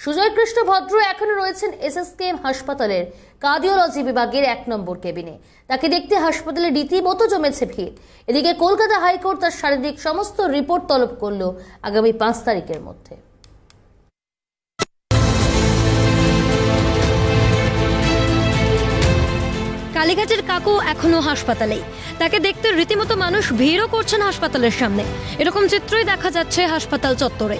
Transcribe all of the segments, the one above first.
সুজয় কৃষ্ণ ভদ্র এখনো রয়েছেন এসএসকেএম হাসপাতালের কার্ডিওলজি বিভাগের 1 নম্বর কেবিনে। তাকে দেখতে হাসপাতালে রীতিমতো জমেছে ভিড়। এদিকে কলকাতা হাইকোর্ট তার শারীরিক সমস্ত রিপোর্ট তলব করল আগামী 5 তারিখের মধ্যে। কালীঘাটের কাকু এখনো হাসপাতালেই, তাকে দেখতে রীতিমতো মানুষ ভিড়ও করছেন হাসপাতালের সামনে। এরকম চিত্রই দেখা যাচ্ছে হাসপাতাল চত্বরে।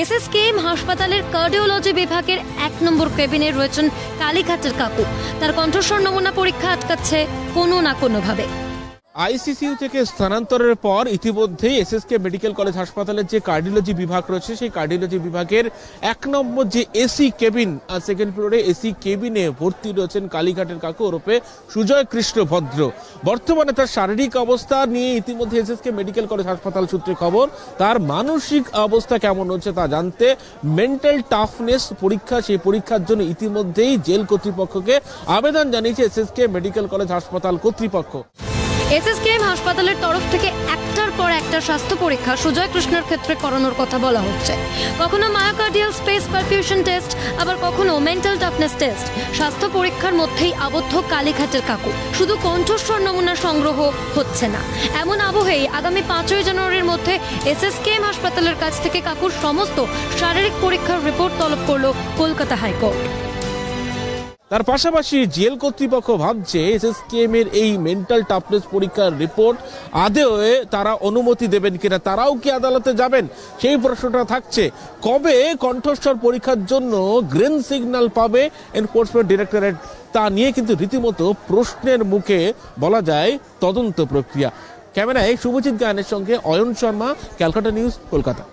এসএসকেএম হাসপাতালের কার্ডিওলজি বিভাগের 1 নম্বর কেবিনে রয়েছেন কালীঘাটের কাকু। তার কণ্ঠস্বর নমুনা পরীক্ষা আটকাচ্ছে কোনো না কোনোভাবে। আইসিসিইউ থেকে স্থানান্তরের পর ইতিমধ্যেই এসএসকে মেডিকেল কলেজ হাসপাতালের যে কার্ডিওলজি বিভাগ রয়েছে সেই কার্ডিওলজি বিভাগের 1 নম্বর যে এসি কেবিন, সেকেন্ড ফ্লোরে এসি কেবিনে ভর্তি রয়েছেন কালীঘাটের কাকু ওরফে সুজয় কৃষ্ণ ভদ্র। বর্তমানে তার শারীরিক অবস্থা নিয়ে ইতিমধ্যে এসএসকে মেডিকেল কলেজ হাসপাতাল সূত্রে খবর, তার মানসিক অবস্থা কেমন হচ্ছে তা জানতে মেন্টাল টাফনেস পরীক্ষা, সেই পরীক্ষার জন্য ইতিমধ্যেই জেল কর্তৃপক্ষকে আবেদন জানিয়েছে এসএসকে মেডিকেল কলেজ হাসপাতাল কর্তৃপক্ষ। এসএসকেএম হাসপাতালের তরফ থেকে একটার পর একটা স্বাস্থ্য পরীক্ষা সুজয় কৃষ্ণের ক্ষেত্রে করানোর কথা বলা হচ্ছে। কখনো মায়োকার্ডিয়াল স্পেস পারফিউশন টেস্ট, আবার কখনো মেন্টাল টাফনেস টেস্ট। স্বাস্থ্য পরীক্ষার মধ্যেই আবদ্ধ কালীঘাটের কাকু। শুধু কণ্ঠস্বর নমুনা সংগ্রহ হচ্ছে না, এমন আবহেই আগামী 5ই জানুয়ারির মধ্যে এসএসকেএম হাসপাতালের কাছ থেকে কাকুর সমস্ত শারীরিক পরীক্ষার রিপোর্ট তলব করল কলকাতা হাইকোর্ট। তার পাশাপাশি জেল কর্তৃপক্ষ ভাবছে এসএসকেএম এর এই মেন্টাল টাফনেস পরীক্ষার রিপোর্ট আদৌ তারা অনুমতি দেবেন কিনা, তারাও কি আদালতে যাবেন সেই প্রশ্নটা থাকছে। কবে কণ্ঠস্বর পরীক্ষার জন্য গ্রিন সিগন্যাল পাবে এনফোর্সমেন্ট ডিরেক্টরেট, তা নিয়ে কিন্তু রীতিমতো প্রশ্নের মুখে বলা যায় তদন্ত প্রক্রিয়া। ক্যামেরায় শুভজিৎ গায়নের সঙ্গে অয়ন শর্মা, ক্যালকাটা নিউজ, কলকাতা।